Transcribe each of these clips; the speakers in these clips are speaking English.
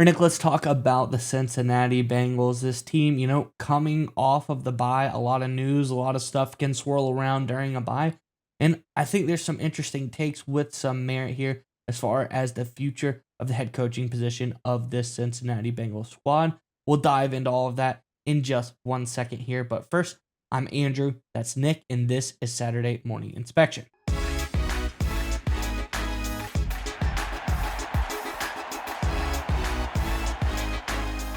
Nick, let's talk about the Cincinnati Bengals. This team, coming off of the bye, a lot of news, a lot of stuff can swirl around during a bye. And I think there's some interesting takes with some merit here as far as the future of the head coaching position of this Cincinnati Bengals squad. We'll dive into all of that in just 1 second here. But first, I'm Andrew, that's Nick, and this is Saturday Morning Inspection.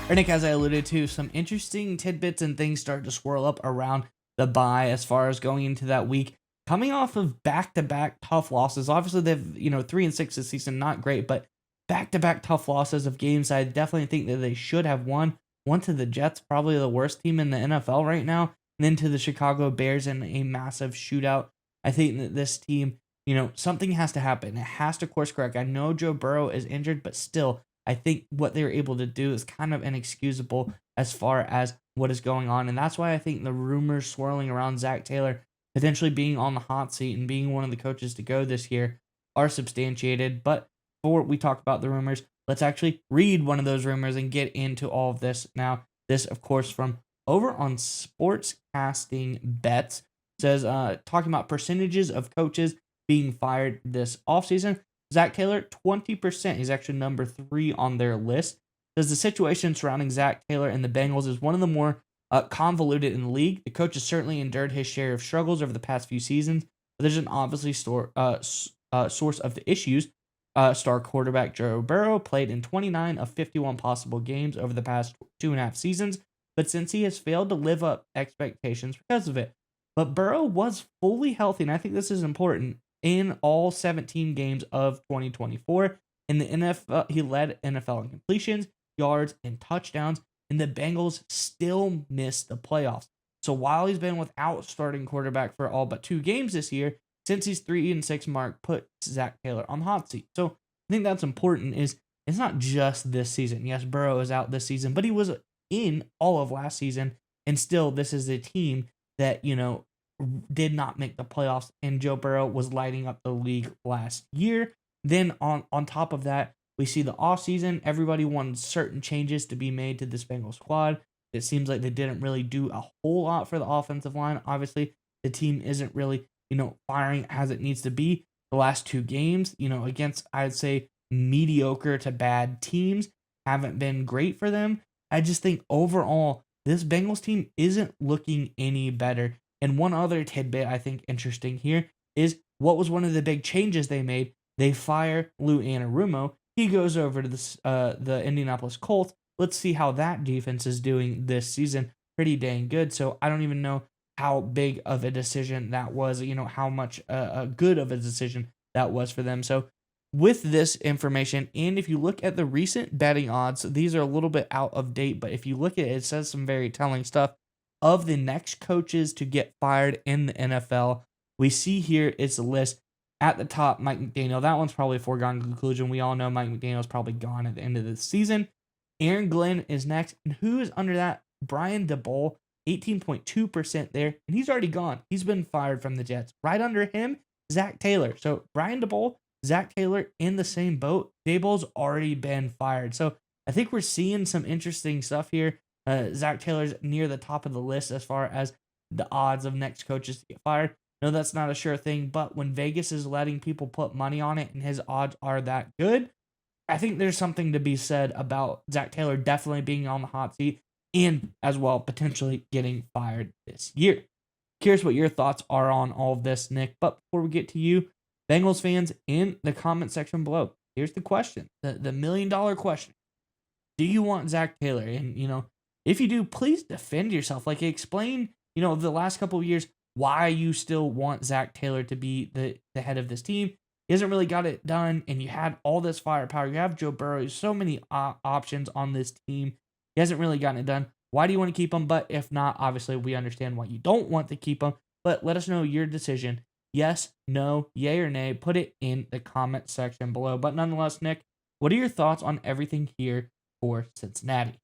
Nick, as I alluded to, some interesting tidbits and things start to swirl up around the bye as far as going into that week. Coming off of back-to-back tough losses, obviously they've 3-6 this season, not great, but back-to-back tough losses of games I definitely think that they should have won. One to the Jets, probably the worst team in the NFL right now, and then to the Chicago Bears in a massive shootout. I think that this team, something has to happen. It has to course correct. I know Joe Burrow is injured, but still, I think what they were able to do is kind of inexcusable as far as what is going on. And that's why I think the rumors swirling around Zach Taylor potentially being on the hot seat and being one of the coaches to go this year are substantiated. But before we talk about the rumors, let's actually read one of those rumors and get into all of this. Now, this, of course, from over on Sportscasting Bets, says, talking about percentages of coaches being fired this offseason. Zach Taylor, 20%. He's actually number 3 on their list. Says the situation surrounding Zach Taylor and the Bengals is one of the more convoluted in the league. The coach has certainly endured his share of struggles over the past few seasons, but there's an obviously source of the issues. Star quarterback Joe Burrow played in 29 of 51 possible games over the past 2.5 seasons, but since he has failed to live up expectations because of it. But Burrow was fully healthy, and I think this is important, in all 17 games of 2024. In the NFL, he led NFL in completions, yards, and touchdowns, and the Bengals still missed the playoffs. So while he's been without starting quarterback for all but 2 games this year, since he's 3-6 mark put Zach Taylor on the hot seat. So I think that's important. Is it's not just this season. Yes, Burrow is out this season, but he was in all of last season, and still this is a team that did not make the playoffs, and Joe Burrow was lighting up the league last year. Then on top of that, we see the offseason. Everybody wanted certain changes to be made to this Bengals squad. It seems like they didn't really do a whole lot for the offensive line. Obviously, the team isn't really, firing as it needs to be. The last 2 games, against, I'd say, mediocre to bad teams haven't been great for them. I just think overall, this Bengals team isn't looking any better. And one other tidbit I think interesting here is what was one of the big changes they made. They fire Lou Anarumo. He goes over to the Indianapolis Colts. Let's see how that defense is doing this season. Pretty dang good. So I don't even know how big of a decision that was, how much good of a decision that was for them. So with this information, and if you look at the recent betting odds, these are a little bit out of date, but if you look at it, it says some very telling stuff. Of the next coaches to get fired in the NFL, we see here it's a list. At the top, Mike McDaniel. That one's probably a foregone conclusion. We all know Mike McDaniel's probably gone at the end of the season. Aaron Glenn is next. And who is under that? Brian Daboll, 18.2% there. And he's already gone. He's been fired from the Jets. Right under him, Zach Taylor. So Brian Daboll, Zach Taylor in the same boat. Daboll's already been fired. So I think we're seeing some interesting stuff here. Zach Taylor's near the top of the list as far as the odds of next coaches to get fired. No, that's not a sure thing, but when Vegas is letting people put money on it and his odds are that good, I think there's something to be said about Zach Taylor definitely being on the hot seat and as well potentially getting fired this year. Curious what your thoughts are on all of this, Nick, but before we get to you, Bengals fans, in the comment section below, here's the question, the $1 million question. Do you want Zach Taylor? And, if you do, please defend yourself. Like, explain, the last couple of years, why you still want Zach Taylor to be the head of this team. He hasn't really got it done, and you had all this firepower. You have Joe Burrow. So many options on this team. He hasn't really gotten it done. Why do you want to keep him? But if not, obviously, we understand why you don't want to keep him. But let us know your decision. Yes, no, yay or nay. Put it in the comment section below. But nonetheless, Nick, what are your thoughts on everything here for Cincinnati?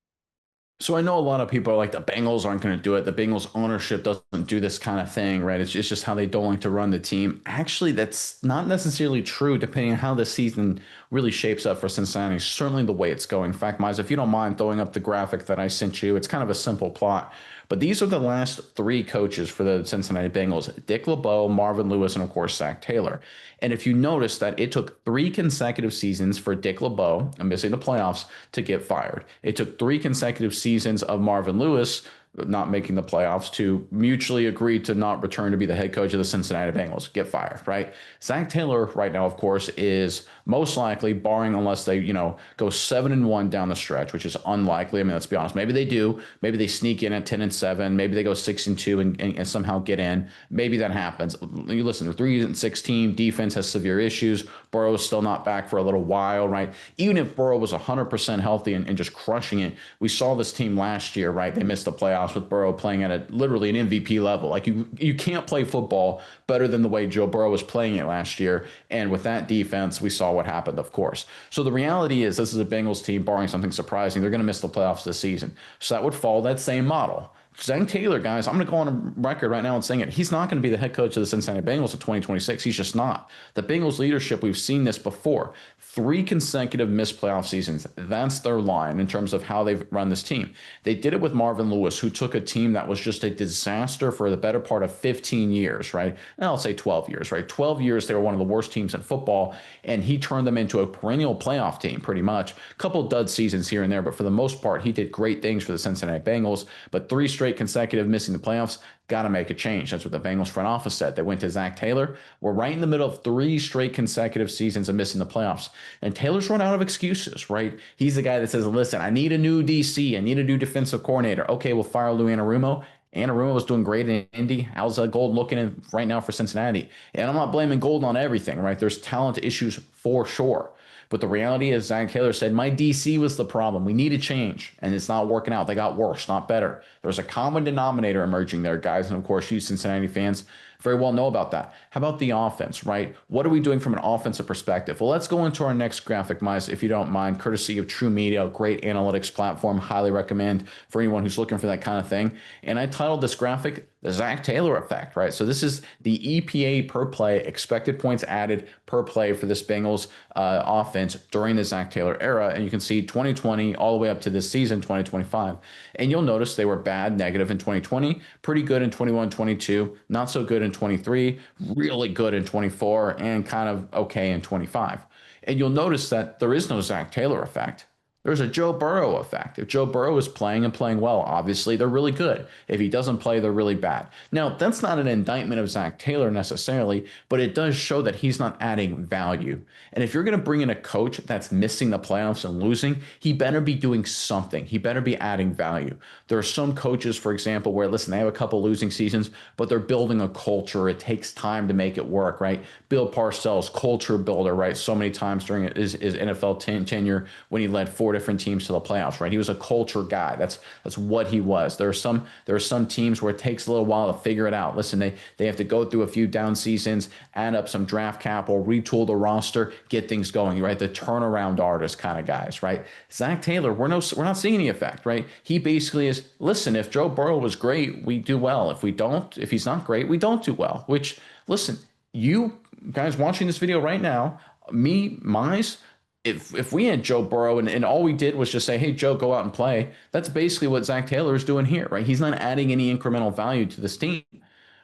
So I know a lot of people are like, the Bengals aren't going to do it. The Bengals ownership doesn't do this kind of thing, right? It's just how they don't like to run the team. Actually, that's not necessarily true, depending on how the season really shapes up for Cincinnati, certainly the way it's going. In fact, Miles, if you don't mind throwing up the graphic that I sent you, it's kind of a simple plot. But these are the last three coaches for the Cincinnati Bengals: Dick LeBeau, Marvin Lewis, and of course, Zach Taylor. And if you notice that it took three consecutive seasons for Dick LeBeau, missing the playoffs, to get fired. It took three consecutive seasons of Marvin Lewis not making the playoffs to mutually agree to not return to be the head coach of the Cincinnati Bengals, get fired, right? Zach Taylor right now, of course, is most likely, barring unless they, go 7-1 down the stretch, which is unlikely. I mean, let's be honest. Maybe they do. Maybe they sneak in at 10-7. Maybe they go 6-2 and somehow get in. Maybe that happens. You listen, the 3-6 team defense has severe issues. Burrow's still not back for a little while, right? Even if Burrow was 100% healthy and just crushing it, we saw this team last year, right? They missed the playoffs with Burrow playing at literally an MVP level. Like you can't play football better than the way Joe Burrow was playing it last year. And with that defense, we saw what happened, of course. So the reality is this is a Bengals team, barring something surprising, they're going to miss the playoffs this season. So that would follow that same model. Zach Taylor, guys, I'm going to go on record right now and saying it. He's not going to be the head coach of the Cincinnati Bengals in 2026. He's just not. The Bengals leadership, we've seen this before. 3 consecutive missed playoff seasons. That's their line in terms of how they've run this team. They did it with Marvin Lewis, who took a team that was just a disaster for the better part of 15 years, right? And I'll say 12 years, right? 12 years, they were one of the worst teams in football, and he turned them into a perennial playoff team, pretty much. A couple dud seasons here and there, but for the most part, he did great things for the Cincinnati Bengals. But 3 straight consecutive missing the playoffs, got to make a change. That's what the Bengals front office said. They went to Zach Taylor. We're right in the middle of 3 straight consecutive seasons of missing the playoffs. And Taylor's run out of excuses, right? He's the guy that says, listen, I need a new DC. I need a new defensive coordinator. Okay, we'll fire Lou Anarumo. Anarumo was doing great in Indy. How's Gold looking right now for Cincinnati? And I'm not blaming Gold on everything, right? There's talent issues for sure. But the reality is, Zach Taylor said, my DC was the problem. We need a change, and it's not working out. They got worse, not better. There's a common denominator emerging there, guys. And of course, you Cincinnati fans very well know about that. How about the offense, right? What are we doing from an offensive perspective? Well, let's go into our next graphic, Miles, if you don't mind, courtesy of True Media, a great analytics platform. Highly recommend for anyone who's looking for that kind of thing. And I titled this graphic, the Zach Taylor effect, right? So this is the EPA per play, expected points added per play for this Bengals offense during the Zach Taylor era. And you can see 2020 all the way up to this season, 2025. And you'll notice they were bad, negative in 2020, pretty good in 21, 22, not so good in 23, really good in 24, and kind of okay in 25. And you'll notice that there is no Zach Taylor effect. There's a Joe Burrow effect. If Joe Burrow is playing and playing well, obviously they're really good. If he doesn't play, they're really bad. Now, that's not an indictment of Zach Taylor necessarily, but it does show that he's not adding value. And if you're going to bring in a coach that's missing the playoffs and losing, he better be doing something. He better be adding value. There are some coaches, for example, where, listen, they have a couple losing seasons, but they're building a culture. It takes time to make it work, right? Bill Parcells, culture builder, right? So many times during his NFL tenure when he led 4 different teams to the playoffs, right? He was a culture guy. That's what he was. There are some teams where it takes a little while to figure it out. Listen, they have to go through a few down seasons, add up some draft capital, retool the roster, get things going, right? The turnaround artist kind of guys, right? Zach Taylor, we're not seeing any effect, right? He basically is, listen, if Joe Burrow was great, we do well. If he's not great, we don't do well. Which, listen, you guys watching this video right now, Mize, if we had Joe Burrow and all we did was just say, hey, Joe, go out and play, that's basically what Zach Taylor is doing here, right? He's not adding any incremental value to this team,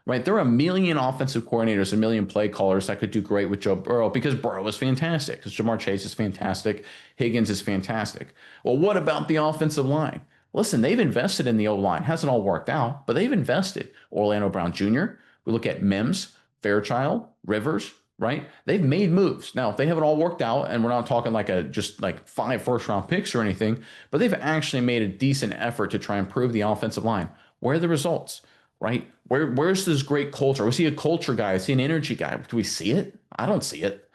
right? There are a million offensive coordinators, a million play callers that could do great with Joe Burrow because Burrow is fantastic, because Jamar Chase is fantastic, Higgins is fantastic. Well, what about the offensive line? Listen, they've invested in the O-line. Hasn't all worked out, but they've invested. Orlando Brown Jr., we look at Mims, Fairchild, Rivers, right? They've made moves. Now, they haven't all worked out, and we're not talking just 5 first-round picks or anything, but they've actually made a decent effort to try and improve the offensive line. Where are the results, right? Where's this great culture? Was he a culture guy? Is he an energy guy? Do we see it? I don't see it.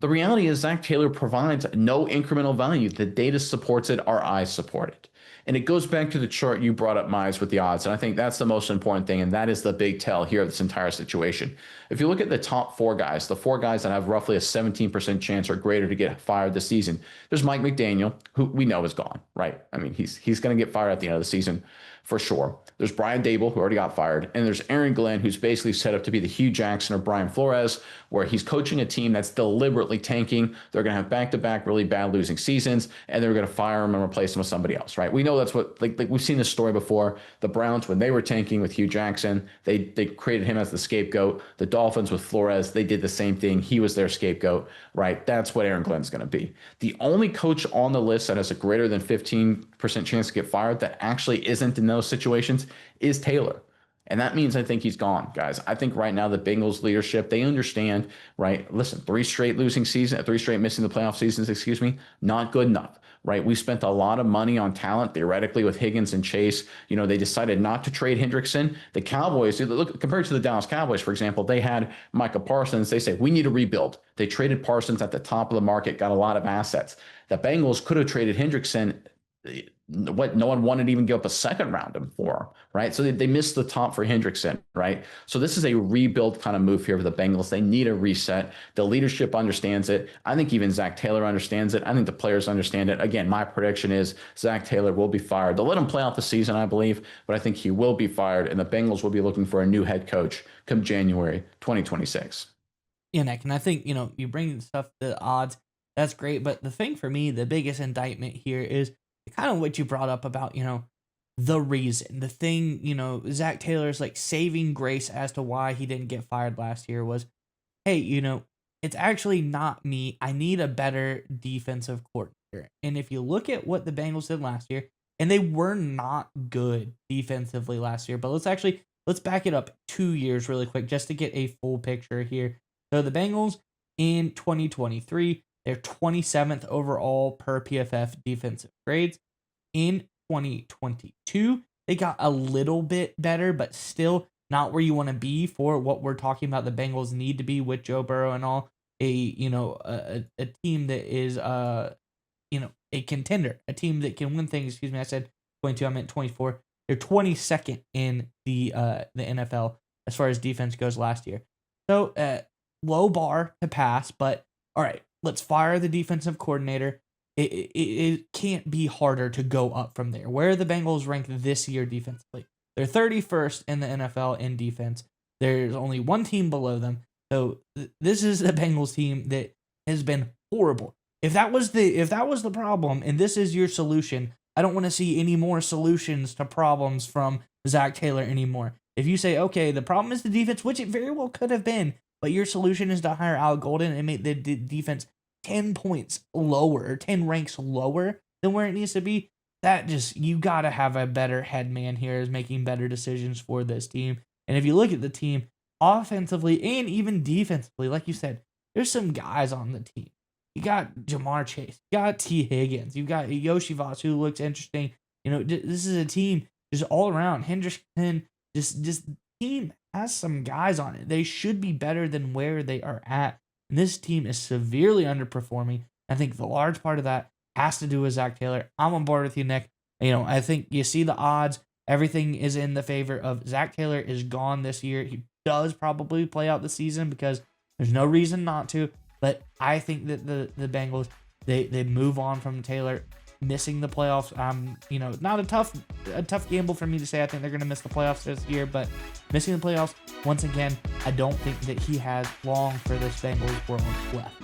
The reality is Zach Taylor provides no incremental value. The data supports it. Our eyes support it. And it goes back to the chart you brought up, Mize, with the odds. And I think that's the most important thing. And that is the big tell here of this entire situation. If you look at the top 4 guys, the 4 guys that have roughly a 17% chance or greater to get fired this season, there's Mike McDaniel, who we know is gone, right? I mean, he's going to get fired at the end of the season. for sure. There's Brian Dable, who already got fired, and there's Aaron Glenn, who's basically set up to be the Hugh Jackson or Brian Flores, where he's coaching a team that's deliberately tanking. They're going to have back-to-back really bad losing seasons, and they're going to fire him and replace him with somebody else, right? We know that's what, like we've seen this story before. The Browns, when they were tanking with Hugh Jackson, they created him as the scapegoat. The Dolphins with Flores, they did the same thing. He was their scapegoat, right? That's what Aaron Glenn's going to be. The only coach on the list that has a greater than 15% chance to get fired that actually isn't in those situations is Taylor. And that means I think he's gone, guys. I think right now the Bengals leadership, they understand, right? Listen, 3 straight losing seasons, 3 straight missing the playoff seasons, not good enough, right? We spent a lot of money on talent, theoretically, with Higgins and Chase. They decided not to trade Hendrickson. The Cowboys, look, compared to the Dallas Cowboys, for example, they had Micah Parsons. They say, we need to rebuild. They traded Parsons at the top of the market, got a lot of assets. The Bengals could have traded Hendrickson. What no one wanted to even give up a second round for him, right? So they missed the top for Hendrickson, right? So this is a rebuild kind of move here for the Bengals. They need a reset. The leadership understands it. I think even Zach Taylor understands it. I think the players understand it. Again, my prediction is Zach Taylor will be fired. They'll let him play out the season, I believe, but I think he will be fired, and the Bengals will be looking for a new head coach come January 2026. Yeah, Nick, and I think, you bring stuff to the odds, that's great, but the thing for me, the biggest indictment here is kind of what you brought up about, the reason, the thing, Zach Taylor's like saving grace as to why he didn't get fired last year was, hey, it's actually not me. I need a better defensive coordinator. And if you look at what the Bengals did last year, and they were not good defensively last year, but let's back it up 2 years really quick just to get a full picture here. So the Bengals in 2023, they're 27th overall per PFF defensive grades. In 2022, they got a little bit better, but still not where you want to be for what we're talking about the Bengals need to be with Joe Burrow and all. A team that is a contender, a team that can win things. Excuse me, I said 22, I meant 24. They're 22nd in the NFL as far as defense goes last year. So low bar to pass, but all right. Let's fire the defensive coordinator. It can't be harder to go up from there. Where are the Bengals ranked this year defensively? They're 31st in the NFL in defense. There's only one team below them. So this is a Bengals team that has been horrible. If that was the problem and this is your solution, I don't want to see any more solutions to problems from Zach Taylor anymore. If you say, okay, the problem is the defense, which it very well could have been, but your solution is to hire Al Golden and make the defense 10 points lower, 10 ranks lower than where it needs to be. You got to have a better head man here is making better decisions for this team. And if you look at the team offensively and even defensively, like you said, there's some guys on the team. You got Jamar Chase, you got T. Higgins, you got Yoshi Voss, who looks interesting. This is a team just all around. Hendrickson, just team has some guys on it. They should be better than where they are at. And this team is severely underperforming. I think the large part of that has to do with Zach Taylor. I'm on board with you, Nick. I think you see the odds. Everything is in the favor of Zach Taylor is gone this year. He does probably play out the season because there's no reason not to. But I think that the Bengals, they move on from Taylor. Missing the playoffs, not a tough gamble for me to say I think they're going to miss the playoffs this year, but missing the playoffs, once again, I don't think that he has long for this Bengals world left.